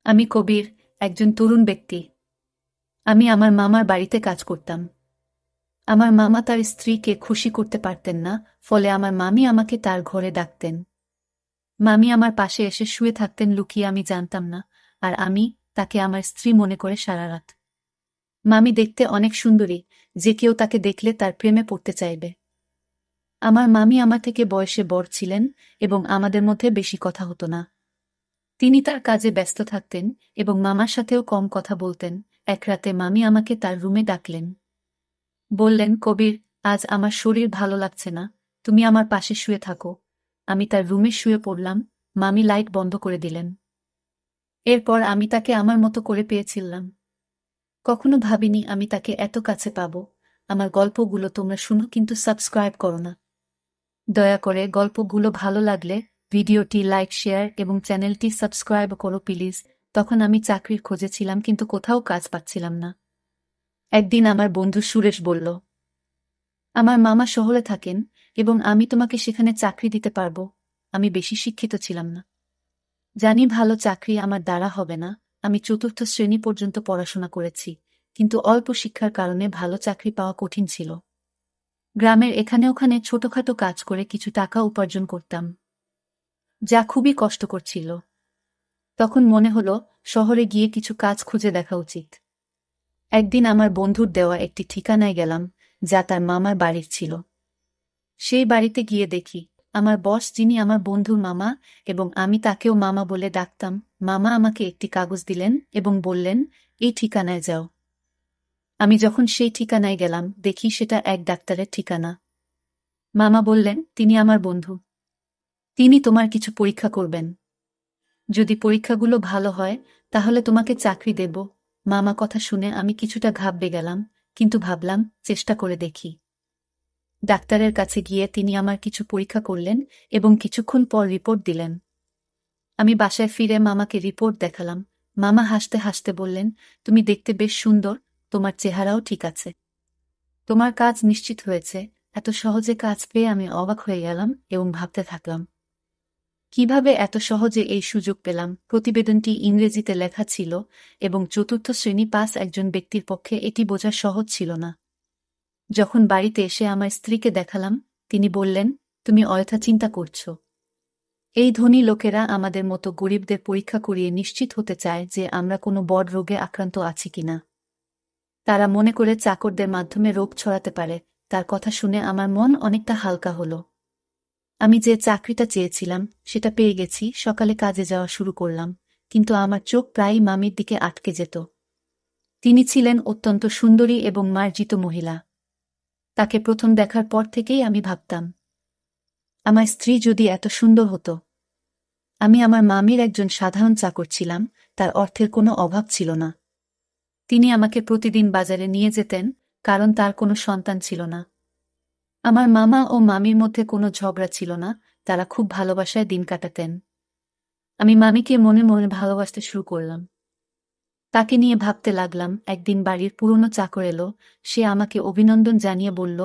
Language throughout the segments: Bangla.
আমি কবির, একজন তরুণ ব্যক্তি। আমি আমার মামার বাড়িতে কাজ করতাম। আমার মামা তার স্ত্রীকে খুশি করতে পারতেন না, ফলে আমার মামি আমাকে তার ঘরে ডাকতেন। মামি আমার পাশে এসে শুয়ে থাকতেন লুকিয়ে, আমি জানতাম না, আর আমি তাকে আমার স্ত্রী মনে করে সারা রাত। মামি দেখতে অনেক সুন্দরী, যে কেউ তাকে দেখলে তার প্রেমে পড়তে চাইবে। আমার মামি আমার থেকে বয়সে বড় ছিলেন এবং আমাদের মধ্যে বেশি কথা হতো না। তিনি তার কাজে ব্যস্ত থাকতেন এবং মামার সাথেও কম কথা বলতেন। এক রাতে মামি আমাকে তার রুমে ডাকলেন। বললেন, কবির, আজ আমার শরীর ভালো লাগছে না, তুমি আমার পাশে শুয়ে থাকো। আমি তার রুমে শুয়ে পড়লাম। মামি লাইট বন্ধ করে দিলেন। এরপর আমি তাকে আমার মতো করে পেয়েছিলাম। কখনো ভাবিনি আমি তাকে এত কাছে পাবো। আমার গল্পগুলো তোমরা শুনো, কিন্তু সাবস্ক্রাইব করো না। দয়া করে গল্পগুলো ভালো লাগলে ভিডিওটি লাইক, শেয়ার এবং চ্যানেলটি সাবস্ক্রাইব করো প্লিজ। তখন আমি চাকরির খোঁজে ছিলাম, কিন্তু কোথাও কাজ পাচ্ছিলাম না। একদিন আমার বন্ধু সুরেশ বলল, আমার মামা শহরে থাকেন এবং আমি তোমাকে সেখানে চাকরি দিতে পারবো। আমি বেশি শিক্ষিত ছিলাম না, জানি ভালো চাকরি আমার দ্বারা হবে না। আমি চতুর্থ শ্রেণী পর্যন্ত পড়াশোনা করেছি, কিন্তু অল্প শিক্ষার কারণে ভালো চাকরি পাওয়া কঠিন ছিল। গ্রামের এখানে ওখানে ছোটখাটো কাজ করে কিছু টাকা উপার্জন করতাম, যা খুবই কষ্টকর ছিল। তখন মনে হলো শহরে গিয়ে কিছু কাজ খুঁজে দেখা উচিত। একদিন আমার বন্ধুর দেওয়া একটি ঠিকানায় গেলাম, যা তার মামার বাড়ির ছিল। সেই বাড়িতে গিয়ে দেখি আমার বস, যিনি আমার বন্ধুর মামা এবং আমি তাকেও মামা বলে ডাকতাম, মামা আমাকে একটি কাগজ দিলেন এবং বললেন, এই ঠিকানায় যাও। আমি যখন সেই ঠিকানায় গেলাম, দেখি সেটা এক ডাক্তারের ঠিকানা। মামা বললেন, তিনি আমার বন্ধু, তিনি তোমার কিছু পরীক্ষা করবেন। যদি পরীক্ষাগুলো ভালো হয় তাহলে তোমাকে চাকরি দেব। মামা কথা শুনে আমি কিছুটা ঘাবড়ে গেলাম, কিন্তু ভাবলাম চেষ্টা করে দেখি। ডাক্তারের কাছে গিয়ে তিনি আমার কিছু পরীক্ষা করলেন এবং কিছুক্ষণ পর রিপোর্ট দিলেন। আমি বাসায় ফিরে মামাকে রিপোর্ট দেখালাম। মামা হাসতে হাসতে বললেন, তুমি দেখতে বেশ সুন্দর, তোমার চেহারাও ঠিক আছে, তোমার কাজ নিশ্চিত হয়েছে। এত সহজে কাজ পেয়ে আমি অবাক হয়ে গেলাম এবং ভাবতে থাকলাম, কিভাবে এত সহজে এই সুযোগ পেলাম। প্রতিবেদনটি ইংরেজিতে লেখা ছিল এবং চতুর্থ শ্রেণী পাস একজন ব্যক্তির পক্ষে এটি বোঝা সহজ ছিল না। যখন বাড়িতে এসে আমার স্ত্রীকে দেখালাম, তিনি বললেন, তুমি অযথা চিন্তা করছো। এই ধনী লোকেরা আমাদের মতো গরিবদের পরীক্ষা করিয়ে নিশ্চিত হতে চায় যে আমরা কোনো বড় রোগে আক্রান্ত আছি কিনা। তারা মনে করে চাকরদের মাধ্যমে রোগ ছড়াতে পারে। তার কথা শুনে আমার মন অনেকটা হালকা হলো। আমি যে চাকরিটা চেয়েছিলাম সেটা পেয়ে গেছি। সকালে কাজে যাওয়া শুরু করলাম, কিন্তু আমার চোখ প্রায়ই মামির দিকে আটকে যেত। তিনি ছিলেন অত্যন্ত সুন্দরী এবং মার্জিত মহিলা। তাকে প্রথম দেখার পর থেকেই আমি ভাবতাম, আমার স্ত্রী যদি এত সুন্দর হতো। আমি আমার মামির একজন সাধারণ চাকর ছিলাম, তার অর্থের কোনো অভাব ছিল না। তিনি আমাকে প্রতিদিন বাজারে নিয়ে যেতেন, কারণ তার কোনো সন্তান ছিল না। আমার মামা ও মামির মধ্যে কোনো ঝগড়া ছিল না, তারা খুব ভালোবাসায় দিন কাটাতেন। আমি মামিকে মনে মনে ভালোবাসতে শুরু করলাম। তাকে নিয়ে ভাবতে লাগলাম। একদিন বাড়ির পুরনো চাকর এলো। সে আমাকে অভিনন্দন জানিয়ে বলল,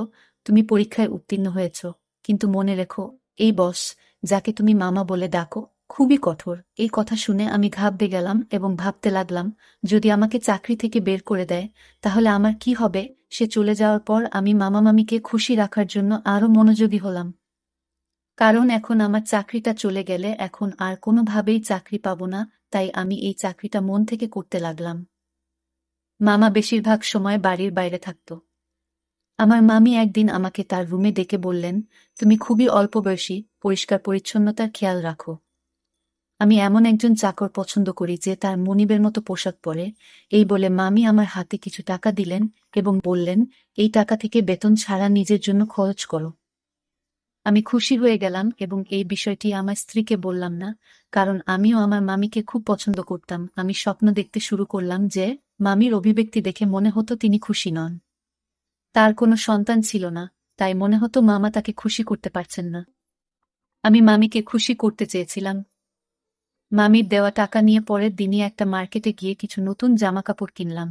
তুমি পরীক্ষায় উত্তীর্ণ হয়েছ, কিন্তু মনে রেখো, এই বস, যাকে তুমি মামা বলে ডাকো, খুবই কঠোর। এই কথা শুনে আমি ঘাবড়ে গেলাম এবং ভাবতে লাগলাম, যদি আমাকে চাকরি থেকে বের করে দেয় তাহলে আমার কি হবে। সে চলে যাওয়ার পর আমি মামা মামিকে খুশি রাখার জন্য আরও মনোযোগী হলাম, কারণ এখন আমার চাকরিটা চলে গেলে এখন আর কোনোভাবেই চাকরি পাবো না। তাই আমি এই চাকরিটা মন থেকে করতে লাগলাম। মামা বেশিরভাগ সময় বাড়ির বাইরে থাকত। আমার মামি একদিন আমাকে তার রুমে ডেকে বললেন, তুমি খুবই অল্প বয়সী, পরিষ্কার পরিচ্ছন্নতার খেয়াল রাখো। আমি এমন একজন চাকর পছন্দ করি যে তার মনিবের মতো পোশাক পরে। এই বলে মামি আমার হাতে কিছু টাকা দিলেন এবং বললেন, এই টাকা থেকে বেতন ছাড়া নিজের জন্য খরচ করো। আমি খুশি হয়ে গেলাম এবং এই বিষয়টি আমার স্ত্রীকে বললাম না, কারণ আমিও আমার মামিকে খুব পছন্দ করতাম। আমি স্বপ্ন দেখতে শুরু করলাম যে মামির অভিব্যক্তি দেখে মনে হতো তিনি খুশি নন। তার কোনো সন্তান ছিল না, তাই মনে হতো মামা তাকে খুশি করতে পারছেন না। আমি মামিকে খুশি করতে চেয়েছিলাম। মামির দেওয়া টাকা নিয়ে পরের দিনই একটা মার্কেটে গিয়ে কিছু নতুন জামাকাপড় কিনলাম।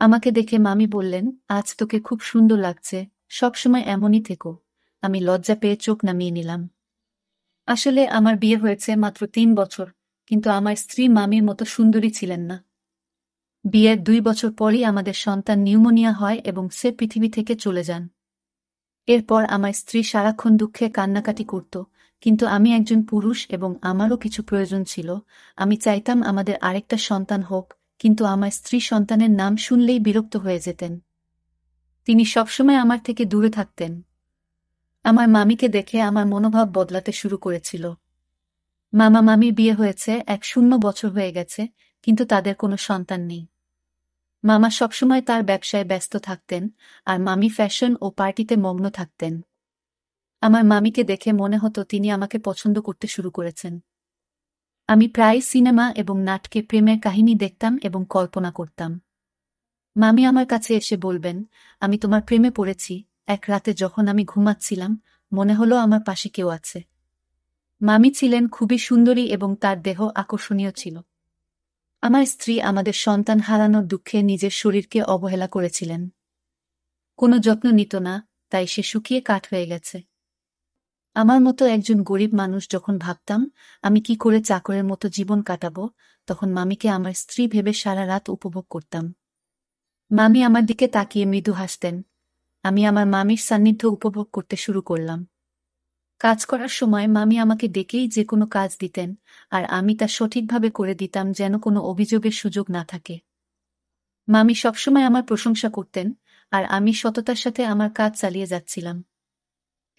আমাকে দেখে মামি বললেন, আজ তোকে খুব সুন্দর লাগছে, সবসময় এমনই থেকো। আমি লজ্জা পেয়ে চোখ নামিয়ে নিলাম। আসলে আমার বিয়ে হয়েছে মাত্র 3 বছর, কিন্তু আমার স্ত্রী মামির মতো সুন্দরী ছিলেন না। বিয়ের 2 বছর পরই আমাদের সন্তান নিউমোনিয়া হয় এবং সে পৃথিবী থেকে চলে যান। এরপর আমার স্ত্রী সারাক্ষণ দুঃখে কান্নাকাটি করত, কিন্তু আমি একজন পুরুষ এবং আমারও কিছু প্রয়োজন ছিল। আমি চাইতাম আমাদের আরেকটা সন্তান হোক, কিন্তু আমার স্ত্রী সন্তানের নাম শুনলেই বিরক্ত হয়ে যেতেন। তিনি সবসময় আমার থেকে দূরে থাকতেন। আমার মামিকে দেখে আমার মনোভাব বদলাতে শুরু করেছিল। মামা মামির বিয়ে হয়েছে 10 বছর হয়ে গেছে, কিন্তু তাদের কোনো সন্তান নেই। মামা সবসময় তার ব্যবসায় ব্যস্ত থাকতেন, আর মামি ফ্যাশন ও পার্টিতে মগ্ন থাকতেন। আমার মামিকে দেখে মনে হতো তিনি আমাকে পছন্দ করতে শুরু করেছেন। আমি প্রায় সিনেমা এবং নাটকে প্রেমের কাহিনী দেখতাম এবং কল্পনা করতাম। মামি আমার কাছে এসে বলবেন, আমি তোমার প্রেমে পড়েছি। এক রাতে যখন আমি ঘুমাচ্ছিলাম, মনে হলো আমার পাশে কেউ আছে। মামি ছিলেন খুবই সুন্দরী এবং তার দেহ আকর্ষণীয় ছিল। আমার স্ত্রী আমাদের সন্তান হারানোর দুঃখে নিজের শরীরকে অবহেলা করেছিলেন। কোনো যত্ন নিত না, তাই সে শুকিয়ে কাঠ হয়ে গেছে। আমার মতো একজন গরিব মানুষ যখন ভাবতাম আমি কি করে চাকরের মতো জীবন কাটাবো, তখন মামিকে আমার স্ত্রী ভেবে সারা রাত উপভোগ করতাম। মামি আমার দিকে তাকিয়ে মৃদু হাসতেন। আমি আমার মামির সান্নিধ্য উপভোগ করতে শুরু করলাম। কাজ করার সময় মামি আমাকে ডেকেই যে কোনো কাজ দিতেন, আর আমি তা সঠিকভাবে করে দিতাম যেন কোনো অভিযোগের সুযোগ না থাকে। মামি সবসময় আমার প্রশংসা করতেন, আর আমি সততার সাথে আমার কাজ চালিয়ে যাচ্ছিলাম।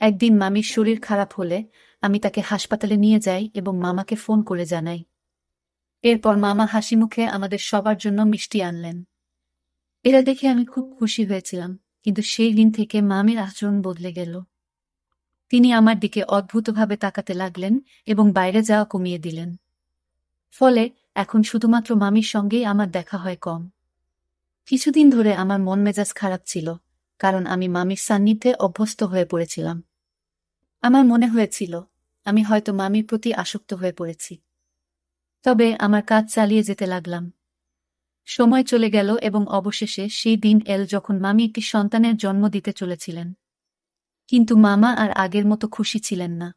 একদিন মামির শরীর খারাপ হলে আমি তাকে হাসপাতালে নিয়ে যাই এবং মামাকে ফোন করে জানাই। এরপর মামা হাসিমুখে আমাদের সবার জন্য মিষ্টি আনলেন। এরা দেখে আমি খুব খুশি হয়েছিলাম, কিন্তু সেই দিন থেকে মামির আচরণ বদলে গেল। তিনি আমার দিকে অদ্ভুতভাবে তাকাতে লাগলেন এবং বাইরে যাওয়া কমিয়ে দিলেন। ফলে এখন শুধুমাত্র মামির সঙ্গেই আমার দেখা হয় কম। কিছুদিন ধরে আমার মন মেজাজ খারাপ ছিল, কারণ আমি মামির সান্নিধ্যে অভ্যস্ত হয়ে পড়েছিলাম। আমার মনে হয়েছিল আমি হয়তো মামির প্রতি আসক্ত হয়ে পড়েছি। তবে আমার কাজ চালিয়ে যেতে লাগলাম। সময় চলে গেল এবং অবশেষে সেই দিন এল যখন মামি একটি সন্তানের জন্ম দিতে চলেছিলেন। কিন্তু মামা আর আগের মতো খুশি ছিলেন না।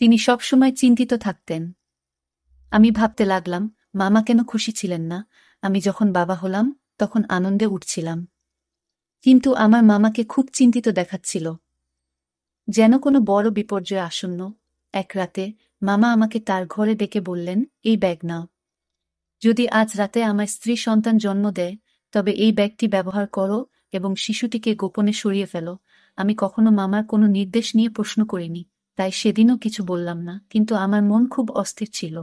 তিনি সবসময় চিন্তিত থাকতেন। আমি ভাবতে লাগলাম, মামা কেন খুশি ছিলেন না? আমি যখন বাবা হলাম তখন আনন্দে উঠছিলাম। কিন্তু আমার মামাকে খুব চিন্তিত দেখাচ্ছিল, যেন কোনো বড় বিপর্যয় আসন্ন। এক রাতে মামা আমাকে তার ঘরে ডেকে বললেন, এই ব্যাগ নাও। যদি আজ রাতে আমার স্ত্রী সন্তান জন্ম দেয়, তবে এই ব্যাগটি ব্যবহার করো এবং শিশুটিকে গোপনে সরিয়ে ফেলো। আমি কখনো মামার কোনো নির্দেশ নিয়ে প্রশ্ন করিনি, তাই সেদিনও কিছু বললাম না, কিন্তু আমার মন খুব অস্থির ছিল।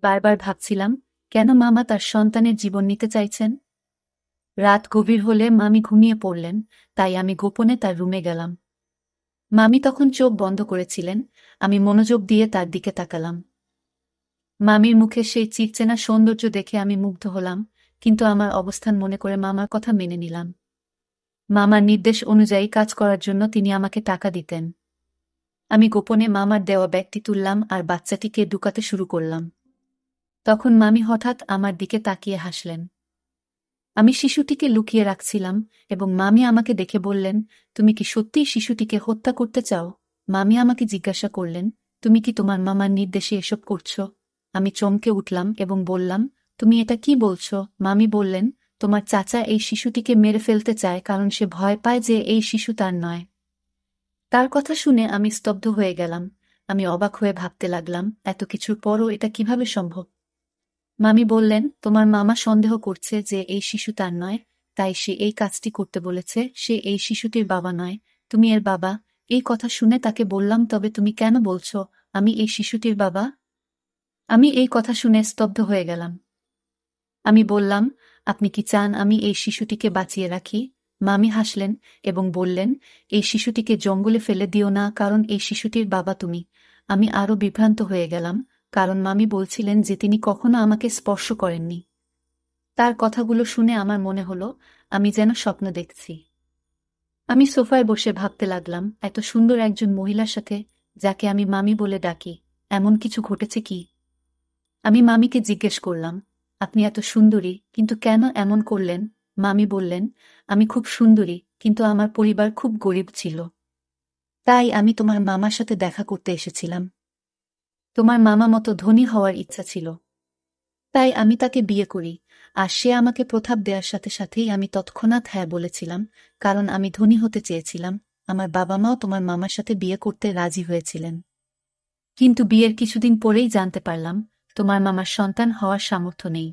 বারবার ভাবছিলাম, কেন মামা তার সন্তানের জীবন নিতে চাইছেন? রাত গভীর হলে মামি ঘুমিয়ে পড়লেন, তাই আমি গোপনে তার রুমে গেলাম। মামি তখন চোখ বন্ধ করেছিলেন। আমি মনোযোগ দিয়ে তার দিকে তাকালাম। মামির মুখে সেই চিরচেনা সৌন্দর্য দেখে আমি মুগ্ধ হলাম, কিন্তু আমার অবস্থান মনে করে মামার কথা মেনে নিলাম। মামার নির্দেশ অনুযায়ী কাজ করার জন্য তিনি আমাকে টাকা দিতেন। আমি গোপনে মামার দেওয়া ব্যাগটি তুললাম আর বাচ্চাটিকে ঢুকাতে শুরু করলাম। তখন মামি হঠাৎ আমার দিকে তাকিয়ে হাসলেন। আমি শিশুটিকে লুকিয়ে রাখছিলাম এবং মামি আমাকে দেখে বললেন, তুমি কি সত্যিই শিশুটিকে হত্যা করতে চাও? মামি আমাকে জিজ্ঞাসা করলেন, তুমি কি তোমার মামার নির্দেশে এসব করছো? আমি চমকে উঠলাম এবং বললাম, তুমি এটা কি বলছো? মামি বললেন, তোমার চাচা এই শিশুটিকে মেরে ফেলতে চায় কারণ সে ভয় পায় যে এই শিশু তার নয়। তার কথা শুনে আমি স্তব্ধ হয়ে গেলাম। আমি অবাক হয়ে ভাবতে লাগলাম, এত কিছুর পরও এটা কিভাবে সম্ভব? মামি বললেন, তোমার মামা সন্দেহ করছে যে এই শিশু তার নয়, তাই সে এই কাজটি করতে বলেছে। সে এই শিশুটির বাবা নয়, তুমি এর বাবা। এই কথা শুনে তাকে বললাম, তবে তুমি কেন বলছো আমি এই শিশুটির বাবা? আমি এই কথা শুনে স্তব্ধ হয়ে গেলাম। আমি বললাম, আপনি কি চান আমি এই শিশুটিকে বাঁচিয়ে রাখি? মামি হাসলেন এবং বললেন, এই শিশুটিকে জঙ্গলে ফেলে দিও না, কারণ এই শিশুটির বাবা তুমি। আমি আরও বিভ্রান্ত হয়ে গেলাম, কারণ মামি বলছিলেন যে তিনি কখনো আমাকে স্পর্শ করেননি। তার কথাগুলো শুনে আমার মনে হলো আমি যেন স্বপ্ন দেখছি। আমি সোফায় বসে ভাবতে লাগলাম, এত সুন্দর একজন মহিলার সাথে, যাকে আমি মামি বলে ডাকি, এমন কিছু ঘটেছে কি? আমি মামিকে জিজ্ঞেস করলাম, আপনি এত সুন্দরী, কিন্তু কেন এমন করলেন? মামি বললেন, আমি খুব সুন্দরী, কিন্তু আমার পরিবার খুব গরিব ছিল। তাই আমি তোমার মামার সাথে দেখা করতে এসেছিলাম। তোমার মামা মতো ধনী হওয়ার ইচ্ছা ছিল। তাই আমি তাকে বিয়ে করি, আর সে আমাকে প্রস্তাব দেওয়ার সাথে সাথেই আমি তৎক্ষণাৎ হ্যাঁ বলেছিলাম, কারণ আমি ধনী হতে চেয়েছিলাম। আমার বাবা মাও তোমার মামার সাথে বিয়ে করতে রাজি হয়েছিলেন। কিন্তু বিয়ের কিছুদিন পরেই জানতে পারলাম তোমার মামার সন্তান হওয়ার সামর্থ্য নেই।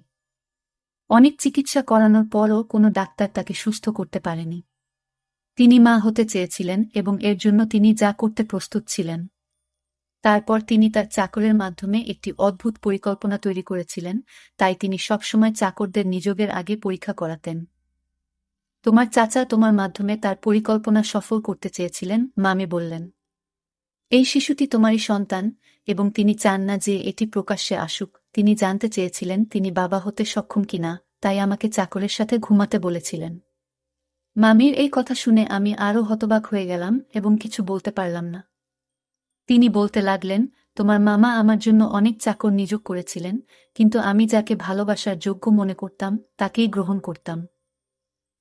অনেক চিকিৎসা করানোর পরও কোনো ডাক্তার তাকে সুস্থ করতে পারেনি। তিনি মা হতে চেয়েছিলেন এবং এর জন্য তিনি যা করতে প্রস্তুত ছিলেন। তারপর তিনি তার চাকরের মাধ্যমে একটি অদ্ভুত পরিকল্পনা তৈরি করেছিলেন, তাই তিনি সবসময় চাকরদের নিযোগের আগে পরীক্ষা করাতেন। তোমার চাচা তোমার মাধ্যমে তার পরিকল্পনা সফল করতে চেয়েছিলেন, মামি বললেন। এই শিশুটি তোমারই সন্তান এবং তিনি চান না যে এটি প্রকাশ্যে আসুক। তিনি জানতে চেয়েছিলেন তিনি বাবা হতে সক্ষম কিনা, তাই আমাকে চাকরের সাথে ঘুমাতে বলেছিলেন। মামির এই কথা শুনে আমি আরও হতবাক হয়ে গেলাম এবং কিছু বলতে পারলাম না। তিনি বলতে লাগলেন, তোমার মামা আমার জন্য অনেক চাকর নিযোগ করেছিলেন, কিন্তু আমি যাকে ভালোবাসার যোগ্য মনে করতাম তাকেই গ্রহণ করতাম।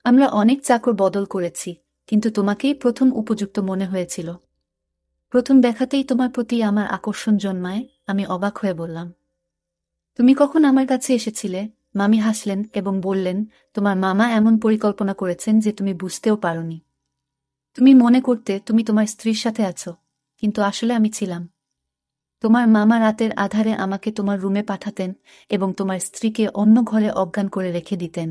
আমরা অনেক চাকর বদল করেছি, কিন্তু তোমাকেই প্রথম উপযুক্ত মনে হয়েছিল। প্রথম দেখাতেই তোমার প্রতি আমার আকর্ষণ জন্মায়। আমি অবাক হয়ে বললাম, তুমি কখন আমার কাছে এসেছিলে? মামি হাসলেন এবং বললেন, তোমার মামা এমন পরিকল্পনা করেছেন যে তুমি বুঝতেও পারোনি। তুমি মনে করতে তুমি তোমার স্ত্রীর সাথে আছো, কিন্তু আসলে আমি ছিলাম। তোমার মামা রাতের আধারে আমাকে তোমার রুমে পাঠাতেন এবং তোমার স্ত্রীকে অন্য ঘরে অজ্ঞান করে রেখে দিতেন।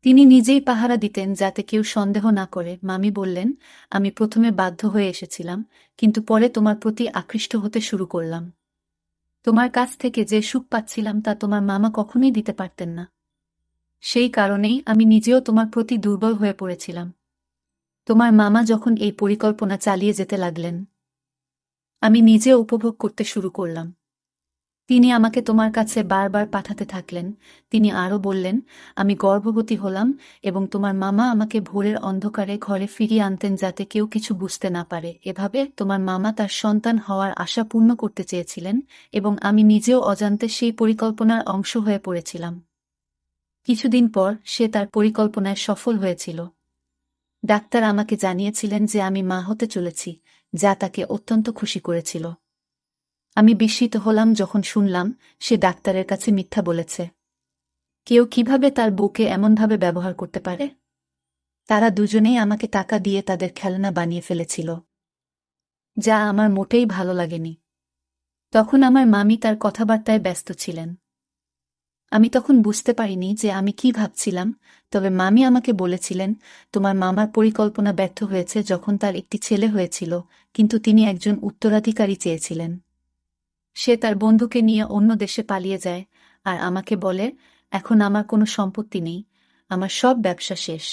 তিনি নিজেই পাহারা দিতেন যাতে কেউ সন্দেহ না করে। মামি বললেন, আমি প্রথমে বাধ্য হয়ে এসেছিলাম, কিন্তু পরে তোমার প্রতি আকৃষ্ট হতে শুরু করলাম। তোমার কাছ থেকে যে সুখ পাচ্ছিলাম তা তোমার মামা কখনোই দিতে পারতেন না। সেই কারণেই আমি নিজেও তোমার প্রতি দুর্বল হয়ে পড়েছিলাম। তোমার মামা যখন এই পরিকল্পনা চালিয়ে যেতে লাগলেন, আমি নিজেও উপভোগ করতে শুরু করলাম। তিনি আমাকে তোমার কাছে বারবার পাঠাতে থাকলেন। তিনি আরও বললেন, আমি গর্ভবতী হলাম এবং তোমার মামা আমাকে ভোরের অন্ধকারে ঘরে ফিরিয়ে আনতেন যাতে কেউ কিছু বুঝতে না পারে। এভাবে তোমার মামা তার সন্তান হওয়ার আশা পূর্ণ করতে চেয়েছিলেন এবং আমি নিজেও অজান্তে সেই পরিকল্পনার অংশ হয়ে পড়েছিলাম। কিছুদিন পর সে তার পরিকল্পনায় সফল হয়েছিল। ডাক্তার আমাকে জানিয়েছিলেন যে আমি মা হতে চলেছি, যা তাকে অত্যন্ত খুশি করেছিল। আমি বিস্মিত হলাম যখন শুনলাম সে ডাক্তারের কাছে মিথ্যা বলেছে। কেউ কিভাবে তার বউকে এমনভাবে ব্যবহার করতে পারে? তারা দুজনেই আমাকে টাকা দিয়ে তাদের খেলনা বানিয়ে ফেলেছিল, যা আমার মোটেই ভালো লাগেনি। তখন আমার মামি তার কথাবার্তায় ব্যস্ত ছিলেন। আমি তখন বুঝতে পারিনি যে আমি কি ভাবছিলাম, তবে মামি আমাকে বলেছিলেন, তোমার মামার পরিকল্পনা ব্যর্থ হয়েছে যখন তার একটি ছেলে হয়েছিল, কিন্তু তিনি একজন উত্তরাধিকারী চেয়েছিলেন। সে তার বন্ধুকে নিয়ে অন্য দেশে পালিয়ে যায় আর আমাকে বলে, এখন আমার কোনো সম্পত্তি নেই, আমার সব ব্যবসা শেষ।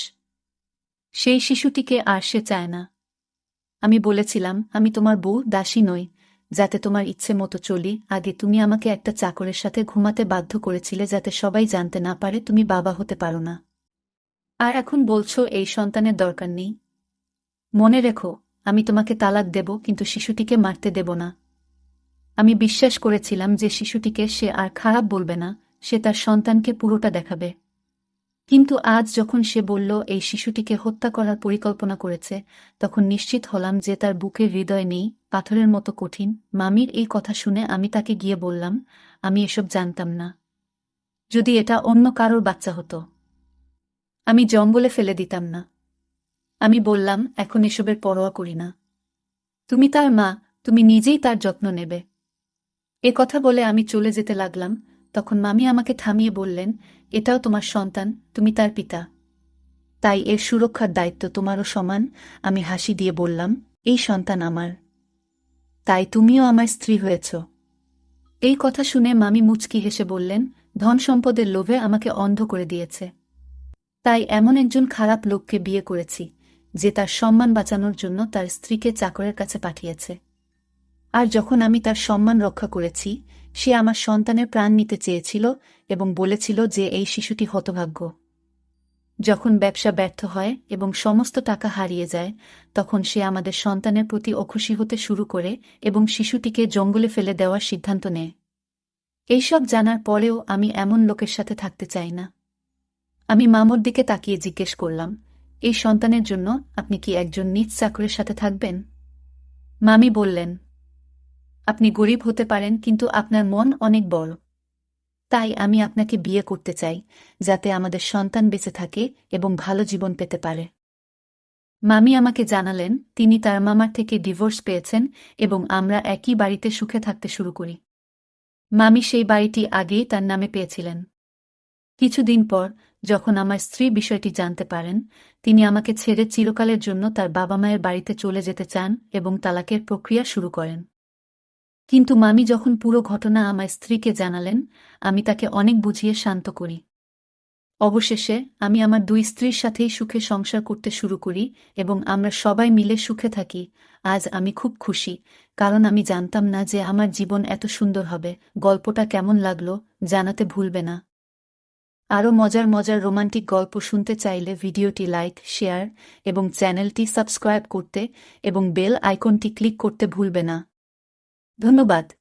সেই শিশুটিকে আর সে চায় না। আমি বলেছিলাম, আমি তোমার বউ দাসী নই, যাতে তোমার ইচ্ছে মতো চলি। আগে তুমি আমাকে একটা চাকরের সাথে ঘুমাতে বাধ্য করেছিলে যাতে সবাই জানতে না পারে তুমি বাবা হতে পারো না। আর এখন বলছো এই সন্তানের দরকার নেই। মনে রেখো, আমি তোমাকে তালাক দেব, কিন্তু শিশুটিকে মারতে দেব না। আমি বিশ্বাস করেছিলাম যে শিশুটিকে সে আর খারাপ বলবে না, সে তার সন্তানকে পুরোটা দেখাবে। কিন্তু আজ যখন সে বলল এই শিশুটিকে হত্যা করার পরিকল্পনা করেছে, তখন নিশ্চিত হলাম যে তার বুকের হৃদয় নেই, পাথরের মতো কঠিন। মামির এই কথা শুনে আমি তাকে গিয়ে বললাম, আমি এসব জানতাম না। যদি এটা অন্য কারোর বাচ্চা হতো, আমি জঙ্গলে ফেলে দিতাম না। আমি বললাম, এখন এসবের পরোয়া করি না। তুমি তার মা, তুমি নিজেই তার যত্ন নেবে। এ কথা বলে আমি চলে যেতে লাগলাম, তখন মামি আমাকে থামিয়ে বললেন, এটাও তোমার সন্তান, তুমি তার পিতা, তাই এর সুরক্ষার দায়িত্ব তোমারও সমান। আমি হাসি দিয়ে বললাম, এই সন্তান আমার, তাই তুমিও আমার স্ত্রী হয়েছ। এই কথা শুনে মামি মুচকি হেসে বললেন, ধন সম্পদের লোভে আমাকে অন্ধ করে দিয়েছে, তাই এমন একজন খারাপ লোককে বিয়ে করেছি যে তার সম্মান বাঁচানোর জন্য তার স্ত্রীকে চাকরের কাছে পাঠিয়েছে। আর যখন আমি তার সম্মান রক্ষা করেছি, সে আমার সন্তানের প্রাণ নিতে চেয়েছিল এবং বলেছিল যে এই শিশুটি হতভাগ্য। যখন ব্যবসা ব্যর্থ হয় এবং সমস্ত টাকা হারিয়ে যায়, তখন সে আমাদের সন্তানের প্রতি অখুশি হতে শুরু করে এবং শিশুটিকে জঙ্গলে ফেলে দেওয়ার সিদ্ধান্ত নেয়। এইসব জানার পরেও আমি এমন লোকের সাথে থাকতে চাই না। আমি মামুর দিকে তাকিয়ে জিজ্ঞেস করলাম, এই সন্তানের জন্য আপনি কি একজন নিজ চাকরের সাথে থাকবেন? মামি বললেন, আপনি গরিব হতে পারেন, কিন্তু আপনার মন অনেক বড়। তাই আমি আপনাকে বিয়ে করতে চাই, যাতে আমাদের সন্তান বেঁচে থাকে এবং ভালো জীবন পেতে পারে। মামি আমাকে জানালেন তিনি তার মামার থেকে ডিভোর্স পেয়েছেন এবং আমরা একই বাড়িতে সুখে থাকতে শুরু করি। মামি সেই বাড়িটি আগেই তার নামে পেয়েছিলেন। কিছুদিন পর, যখন আমার স্ত্রী বিষয়টি জানতে পারেন, তিনি আমাকে ছেড়ে চিরকালের জন্য তার বাবা মায়ের বাড়িতে চলে যেতে চান এবং তালাকের প্রক্রিয়া শুরু করেন। কিন্তু মামি যখন পুরো ঘটনা আমার স্ত্রীকে জানালেন, আমি তাকে অনেক বুঝিয়ে শান্ত করি। অবশেষে আমি আমার দুই স্ত্রীর সাথেই সুখে সংসার করতে শুরু করি এবং আমরা সবাই মিলে সুখে থাকি। আজ আমি খুব খুশি, কারণ আমি জানতাম না যে আমার জীবন এত সুন্দর হবে। গল্পটা কেমন লাগলো জানাতে ভুলবে না। আরও মজার মজার রোমান্টিক গল্প শুনতে চাইলে ভিডিওটি লাইক, শেয়ার এবং চ্যানেলটি সাবস্ক্রাইব করতে এবং বেল আইকনটি ক্লিক করতে ভুলবে না। ধন্যবাদ।